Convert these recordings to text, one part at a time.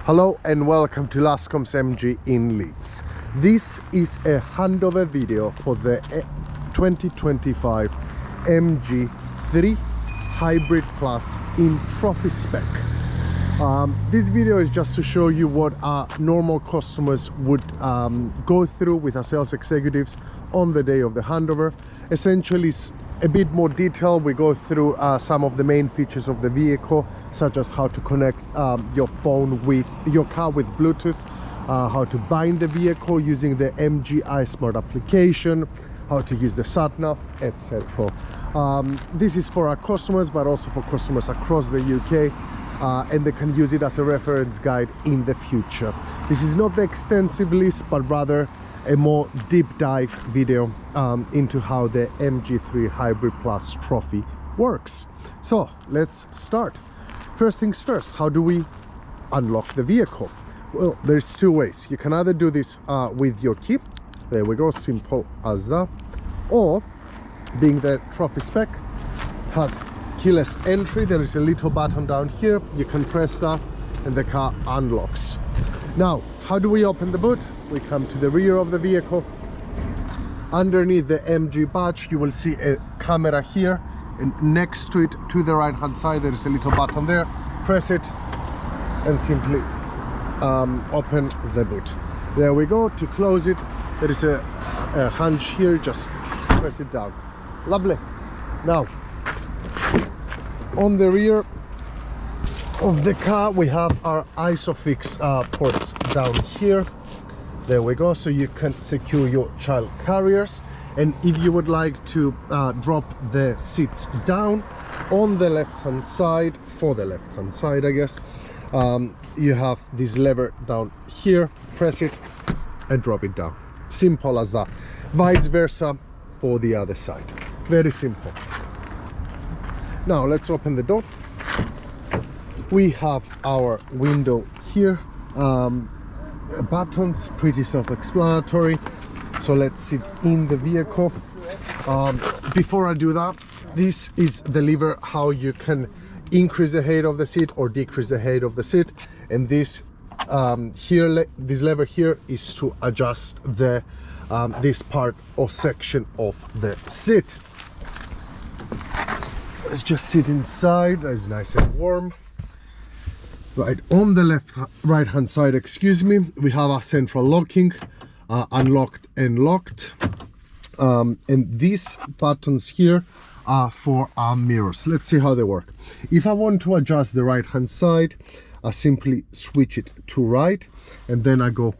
Hello and welcome to Luscombes MG in Leeds. This is a handover video for the 2025 MG3 Hybrid Plus in trophy spec. This video is just to show you what our normal customers would go through with our sales executives on the day of the handover. Essentially, a bit more detail. We go through some of the main features of the vehicle, such as how to connect your phone with your car with Bluetooth, how to bind the vehicle using the MG iSmart application, how to use the sat-nav, etc. This is for our customers, but also for customers across the UK, and they can use it as a reference guide in the future. This is not the extensive list, but rather a more deep dive video into how the MG3 Hybrid Plus trophy works. So let's start. First things first, how do we unlock the vehicle? Well, there's two ways. You can either do this with your key, there we go, simple as that, or being the trophy spec has keyless entry, there is a little button down here, you can press that and the car unlocks. Now, how do we open the boot? We come to the rear of the vehicle. Underneath the MG badge you will see a camera here, and next to it, to the right hand side, there is a little button there. Press it and simply open the boot. There we go. To close it, there is a hinge here, just press it down. Lovely. Now, on the rear of the car we have our ISOFIX ports down here. There we go, so you can secure your child carriers, and if you would like to drop the seats down on the left hand side, for the left hand side I guess, you have this lever down here, press it and drop it down. Simple as that. Vice versa for the other side. Very simple. Now let's open the door. We have our window here, buttons, pretty self-explanatory. So let's sit in the vehicle. Before I do that, this is the lever how you can increase the height of the seat or decrease the height of the seat, and this this lever here is to adjust the this part or section of the seat. Let's just sit inside. It's nice and warm. Right, on the right hand side, excuse me, we have our central locking, unlocked and locked, and these buttons here are for our mirrors. Let's see how they work. If I want to adjust the right hand side, I simply switch it to right, and then I go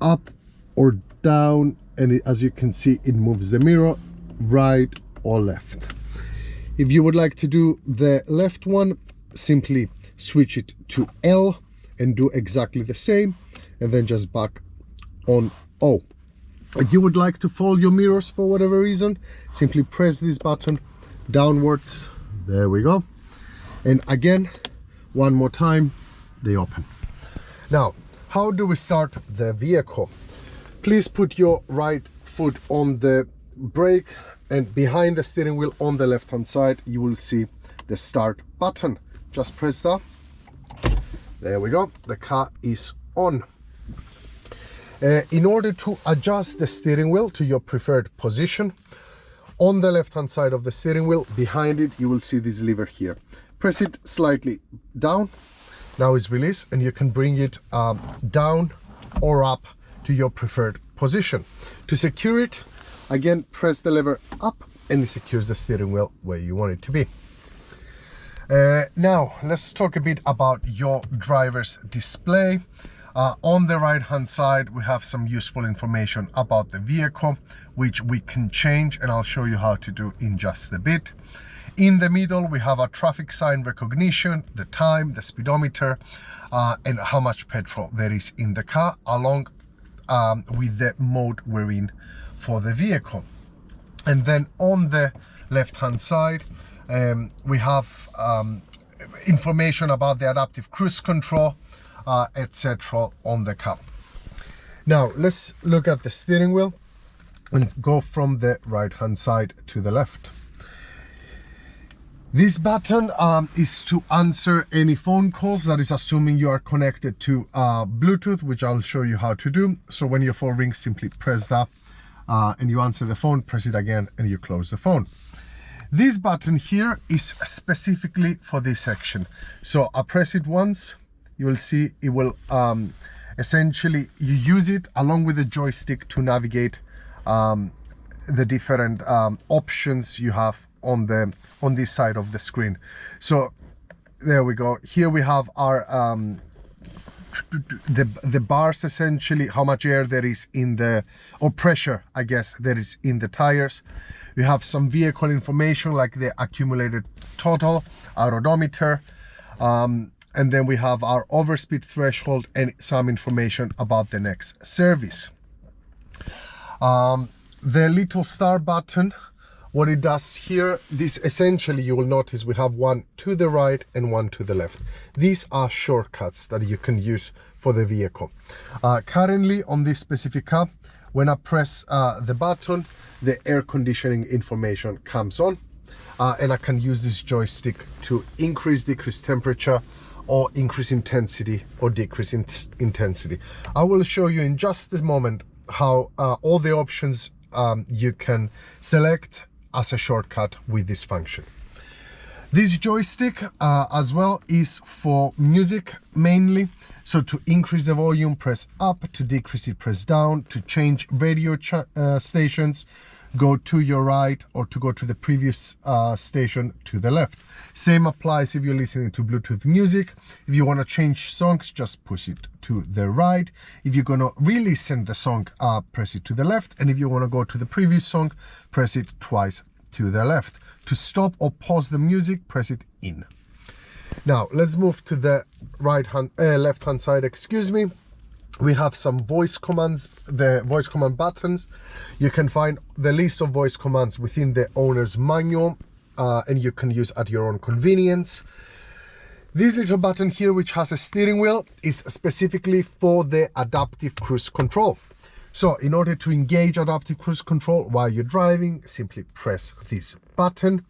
up or down, and as you can see, it moves the mirror right or left. If you would like to do the left one, simply switch it to L and do exactly the same, and then just back on O. If you would like to fold your mirrors for whatever reason, simply press this button downwards. There we go. And again, one more time, they open. Now, how do we start the vehicle? Please put your right foot on the brake, and behind the steering wheel on the left hand side you will see the start button. Just press that. There we go, the car is on. In order to adjust the steering wheel to your preferred position, on the left hand side of the steering wheel, behind it, you will see this lever here. Press it slightly down. Now it's released, and you can bring it down or up to your preferred position. To secure it, again, press the lever up and it secures the steering wheel where you want it to be. Now let's talk a bit about your driver's display. On the right hand side we have some useful information about the vehicle, which we can change, and I'll show you how to do in just a bit. In the middle we have a traffic sign recognition, the time, the speedometer, and how much petrol there is in the car, along with the mode we're in for the vehicle. And then on the left hand side we have information about the adaptive cruise control, etc. on the car. Now let's look at the steering wheel and go from the right hand side to the left. This button is to answer any phone calls, that is assuming you are connected to Bluetooth, which I'll show you how to do. So when your phone rings, simply press that and you answer the phone, press it again and you close the phone. This button here is specifically for this section. So I press it once, you will see it will essentially, you use it along with the joystick to navigate the different options you have on this side of the screen. So there we go. Here we have our the bars, essentially how much air there is in the, or pressure I guess, there is in the tires. We have some vehicle information like the accumulated total, our odometer, and then we have our overspeed threshold and some information about the next service. The little star button, what it does here, this essentially, you will notice we have one to the right and one to the left. These are shortcuts that you can use for the vehicle. Currently on this specific car, when I press the button, the air conditioning information comes on, and I can use this joystick to increase, decrease temperature, or increase intensity or decrease intensity. I will show you in just this moment how all the options you can select as a shortcut with this function. This joystick as well is for music mainly. So to increase the volume, press up; to decrease it, press down; to change radio stations, go to your right, or to go to the previous station, to the left. Same applies if you're listening to Bluetooth music. If you want to change songs, just push it to the right. If you're going to re-listen the song, press it to the left. And if you want to go to the previous song, press it twice to the left. To stop or pause the music, press it in. Now let's move to the left hand side, excuse me. We have some voice commands, the voice command buttons. You can find the list of voice commands within the owner's manual, and you can use at your own convenience. This little button here, which has a steering wheel, is specifically for the adaptive cruise control. So in order to engage adaptive cruise control while you're driving, simply press this button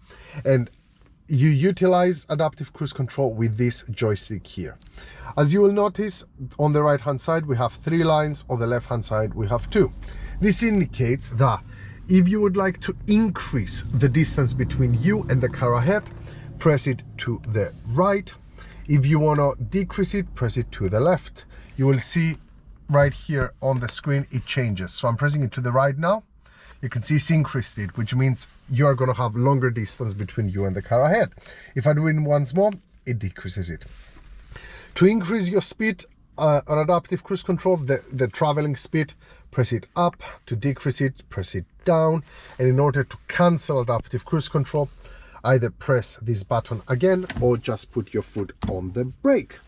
and you utilize adaptive cruise control with this joystick here. As you will notice, on the right hand side we have 3 lines, on the left hand side we have 2. This indicates that if you would like to increase the distance between you and the car ahead, press it to the right. If you want to decrease it, press it to the left. You will see right here on the screen it changes. So I'm pressing it to the right now. You can see it's increased it, which means you are going to have longer distance between you and the car ahead. If I do it once more, it decreases it. To increase your speed on adaptive cruise control, the traveling speed, press it up. To decrease it, press it down. And in order to cancel adaptive cruise control, either press this button again or just put your foot on the brake.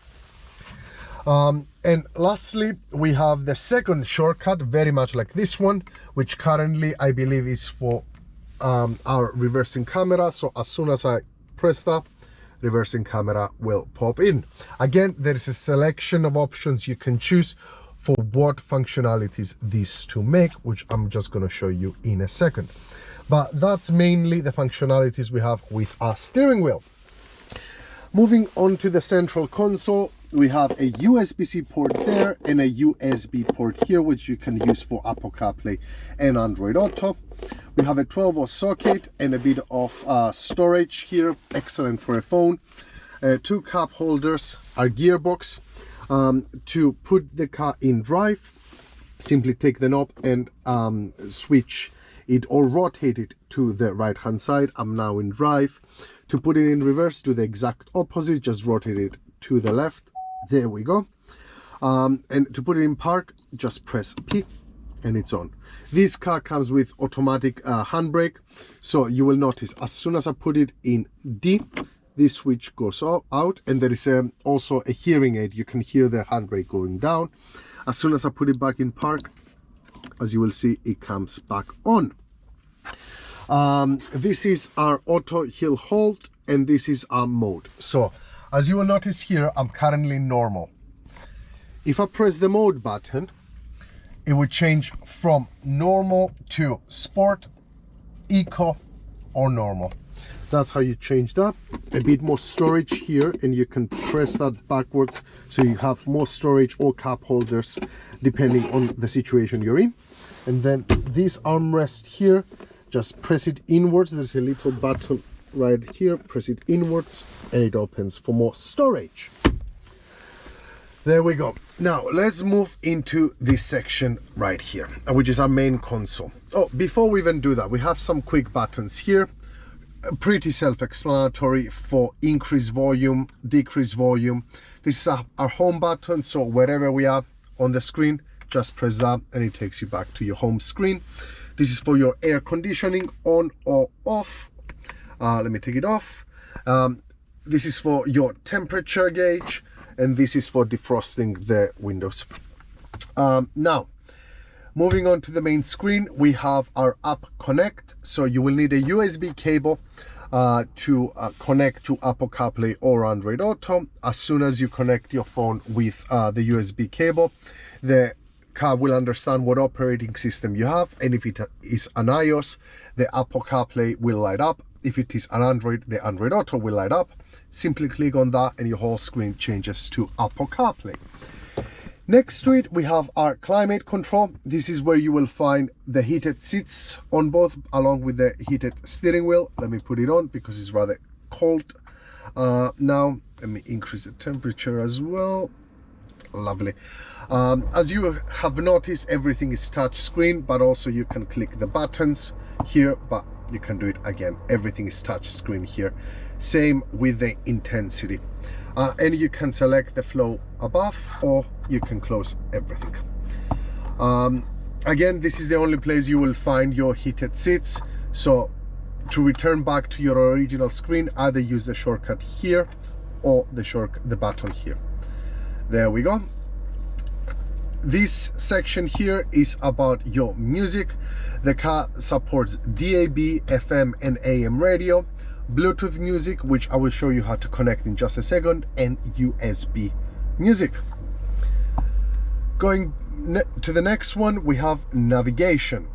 And lastly, we have the second shortcut, very much like this one, which currently I believe is for our reversing camera. So as soon as I press that, reversing camera will pop in. Again, there is a selection of options you can choose for what functionalities these two make, which I'm just going to show you in a second. But that's mainly the functionalities we have with our steering wheel. Moving on to the central console, we have a USB-C port there and a USB port here, which you can use for Apple CarPlay and Android Auto. We have a 12-volt socket and a bit of storage here, excellent for a phone. 2 cup holders, our gearbox. To put the car in drive, simply take the knob and switch it or rotate it to the right hand side. I'm now in drive. To put it in reverse, do the exact opposite, just rotate it to the left. There we go. And to put it in park, just press P and it's on. This car comes with automatic handbrake, so you will notice as soon as I put it in D, this switch goes out, and there is also a hearing aid. You can hear the handbrake going down. As soon as I put it back in park, as you will see, it comes back on. This is our auto hill hold, and this is our mode. So as you will notice here, I'm currently normal. If I press the mode button, it would change from normal to sport, eco, or normal. That's how you change that. A bit more storage here, and you can press that backwards so you have more storage or cup holders depending on the situation you're in. And then this armrest here, just press it inwards. There's a little button right here, press it inwards and it opens for more storage. There we go. Now let's move into this section right here, which is our main console. Oh, before we even do that, we have some quick buttons here. Pretty self-explanatory for increase volume, decrease volume. This is our home button, so wherever we are on the screen, just press that and it takes you back to your home screen. This is for your air conditioning, on or off. Let me take it off. This is for your temperature gauge, and this is for defrosting the windows. Now, moving on to the main screen, we have our app connect. So you will need a USB cable to connect to Apple CarPlay or Android Auto. As soon as you connect your phone with the USB cable, the car will understand what operating system you have, and if it is an iOS, the Apple CarPlay will light up. If it is an Android, the Android Auto will light up. Simply click on that and your whole screen changes to Apple CarPlay. Next to it, we have our climate control. This is where you will find the heated seats on both, along with the heated steering wheel. Let me put it on because it's rather cold. Now, let me increase the temperature as well. Lovely. As you have noticed, everything is touch screen, but also you can click the buttons here, but you can do it again. Everything is touch screen here. Same with the intensity. And you can select the flow above, or you can close everything. Again, this is the only place you will find your heated seats. So to return back to your original screen, either use the shortcut here or the button here. There we go. This section here is about your music. The car supports DAB, FM and AM radio, Bluetooth music, which I will show you how to connect in just a second, and USB music. Going to the next one, we have navigation.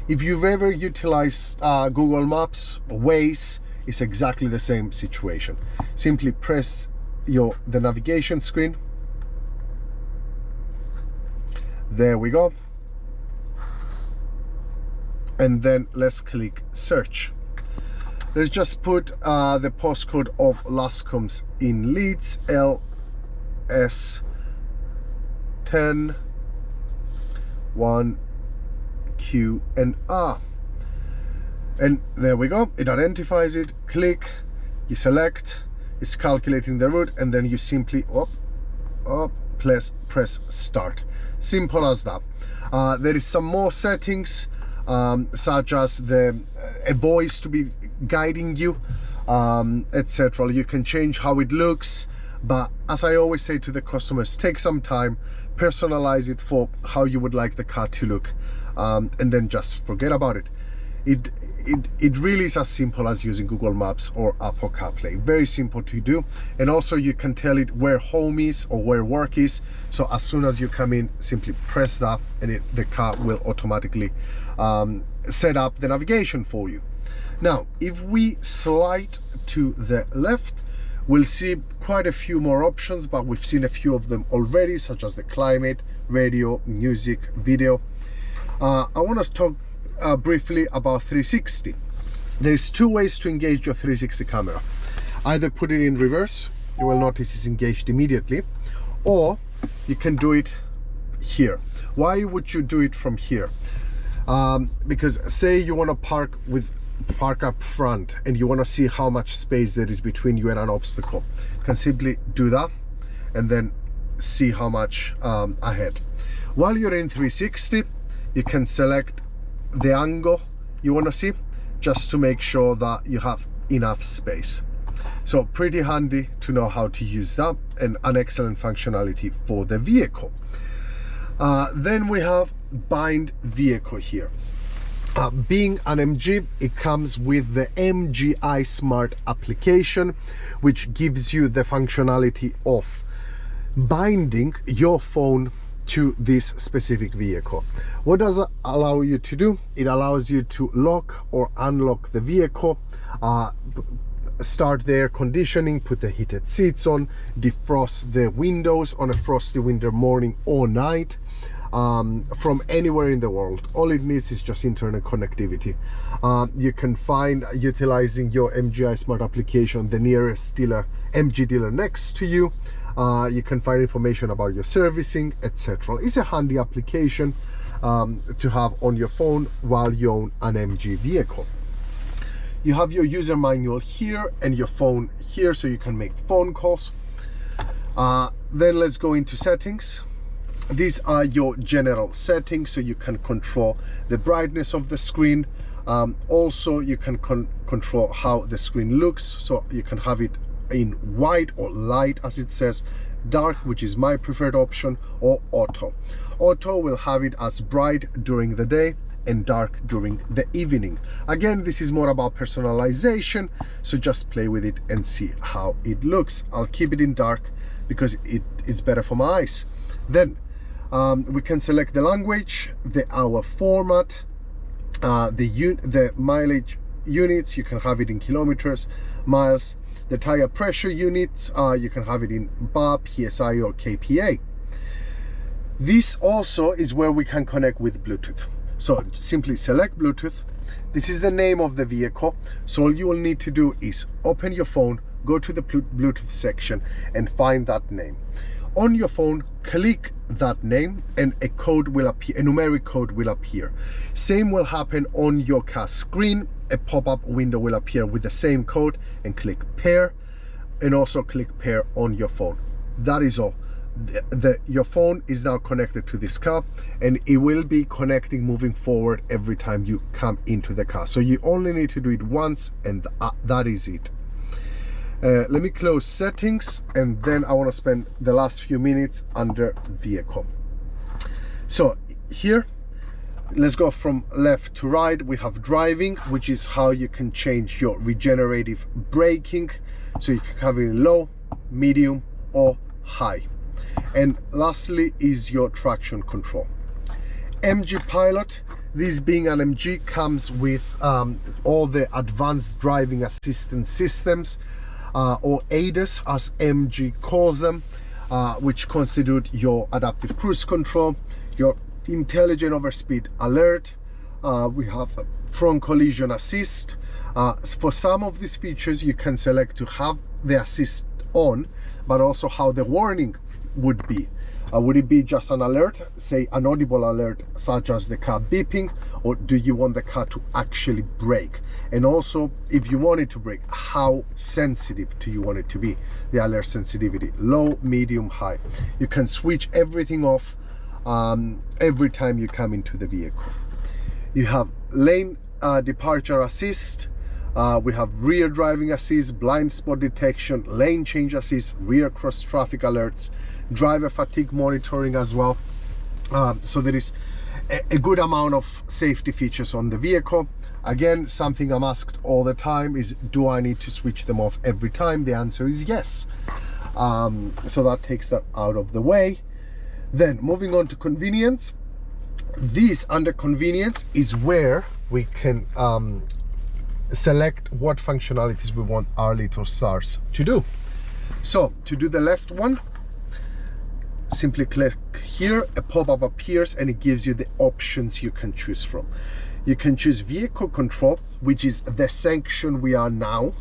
If you've ever utilized Google Maps, Waze, it's exactly the same situation. Simply press the navigation screen. There we go. And then let's click search. Let's just put the postcode of Luscombes in Leeds, LS10 1Q and R. And there we go. It identifies it. Click, you select, it's calculating the route, and then you simply press start. Simple as that. There is some more settings, such as a voice to be guiding you, etc. You can change how it looks, but as I always say to the customers, take some time, personalize it for how you would like the car to look, and then just forget about it. It really is as simple as using Google Maps or Apple CarPlay. Very simple to do. And also you can tell it where home is or where work is. So as soon as you come in, simply press that and the car will automatically set up the navigation for you. Now, if we slide to the left, we'll see quite a few more options, but we've seen a few of them already, such as the climate, radio, music, video. I want to talk briefly about 360. There's two ways to engage your 360 camera. Either put it in reverse, you will notice it's engaged immediately, or you can do it here. Why would you do it from here? Because say you want to park up front and you want to see how much space there is between you and an obstacle. You can simply do that and then see how much ahead. While you're in 360, you can select the angle you want to see, just to make sure that you have enough space. So pretty handy to know how to use that, and an excellent functionality for the vehicle. Then we have bind vehicle here. Being an MG, it comes with the MG iSmart application, which gives you the functionality of binding your phone to this specific vehicle. What does it allow you to do? It allows you to lock or unlock the vehicle, start the air conditioning, put the heated seats on, defrost the windows on a frosty winter morning or night, from anywhere in the world. All it needs is just internet connectivity. You can find, utilizing your MGI Smart application, the nearest dealer, MG dealer next to you. You can find information about your servicing, etc. It's a handy application to have on your phone while you own an MG vehicle. You have your user manual here and your phone here, so you can make phone calls. Then let's go into settings. These are your general settings, so you can control the brightness of the screen. Also, you can control how the screen looks, so you can have it in white or light, as it says, dark, which is my preferred option, or auto. Auto will have it as bright during the day and dark during the evening. Again, this is more about personalization, so just play with it and see how it looks. I'll keep it in dark because it's better for my eyes. Then we can select the language, the hour format, the mileage units. You can have it in kilometers, miles. The tire pressure units, you can have it in bar, PSI, or kPa. This also is where we can connect with Bluetooth. So simply select Bluetooth. This is the name of the vehicle. So all you will need to do is open your phone, go to the Bluetooth section and find that name. On your phone, click that name and a code will appear, a numeric code will appear. Same will happen on your car screen. A pop-up window will appear with the same code, and click pair, and also click pair on your phone. That is all. Your phone is now connected to this car, and it will be connecting moving forward every time you come into the car. So you only need to do it once, and that is it. Let me close settings, and then I want to spend the last few minutes under vehicle. So here, let's go from left to right. We have driving, which is how you can change your regenerative braking. So you can have it in low, medium, or high. And lastly is your traction control. MG Pilot, this being an MG, comes with all the advanced driving assistance systems, or ADAS as MG calls them, which constitute your adaptive cruise control, your intelligent overspeed alert. We have front collision assist. For some of these features you can select to have the assist on, but also how the warning would be. Would it be just an alert, say an audible alert such as the car beeping, or do you want the car to actually brake? And also, if you want it to brake, how sensitive do you want it to be? The alert sensitivity, low, medium, high. You can switch everything off every time you come into the vehicle. You have lane departure assist. We have rear driving assist, blind spot detection, lane change assist, rear cross traffic alerts, driver fatigue monitoring as well. So there is a good amount of safety features on the vehicle. Again, something I'm asked all the time is, do I need to switch them off every time? The answer is yes. So that takes that out of the way. Then moving on to convenience. This under convenience is where we can select what functionalities we want our little stars to do. So to do the left one, simply click here, a pop-up appears and it gives you the options you can choose from. You can choose vehicle control, which is the section we are now,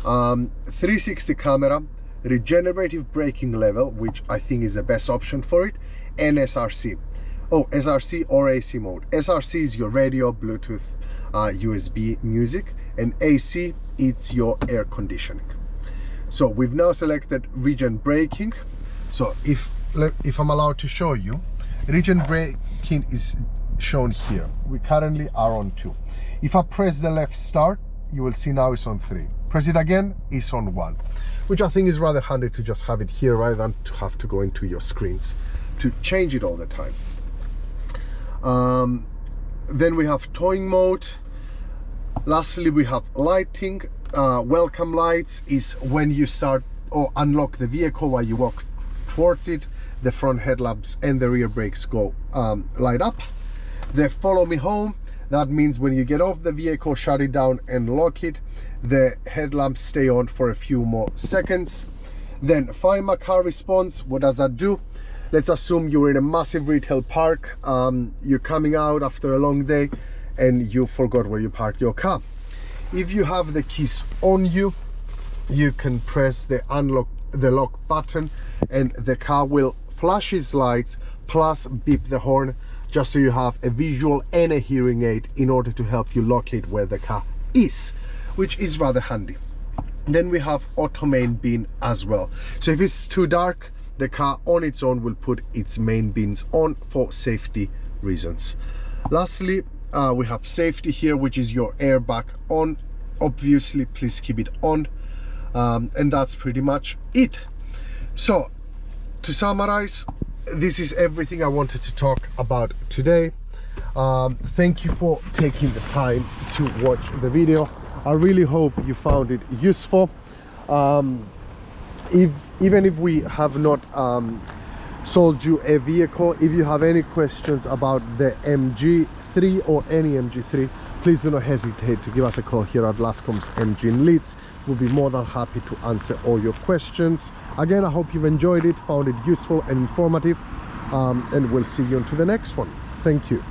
360 camera, regenerative braking level, which I think is the best option for it, and SRC. Oh, SRC or AC mode. SRC is your radio, Bluetooth, USB music, and AC, it's your air conditioning. So we've now selected regen braking. So if I'm allowed to show you, regen braking is shown here. We currently are on 2. If I press the left start, you will see now it's on 3. Press it again, it's on 1, which I think is rather handy to just have it here rather than to have to go into your screens to change it all the time. Then we have towing mode. Lastly, we have lighting. Welcome lights is when you start or unlock the vehicle while you walk towards it. The front headlamps and the rear brakes go light up. The follow me home, That means when you get off the vehicle, shut it down and lock it, the headlamps stay on for a few more seconds. Then Find My Car response. What does that do? Let's assume you're in a massive retail park, you're coming out after a long day and you forgot where you parked your car. If you have the keys on you, you can press the lock button and the car will flash its lights plus beep the horn, just so you have a visual and a hearing aid in order to help you locate where the car is, which is rather handy. Then we have auto main bin as well. So if it's too dark, the car on its own will put its main bins on for safety reasons. Lastly, we have safety here, which is your airbag on. Obviously, please keep it on. And that's pretty much it. So to summarize, this is everything I wanted to talk about today. Thank you for taking the time to watch the video. I really hope you found it useful. Even if we have not sold you a vehicle, if you have any questions about the MG3 or any MG3, please do not hesitate to give us a call here at Luscombes MG in Leeds. We'll be more than happy to answer all your questions. Again, I hope you've enjoyed it, found it useful and informative, and we'll see you on to the next one. Thank you.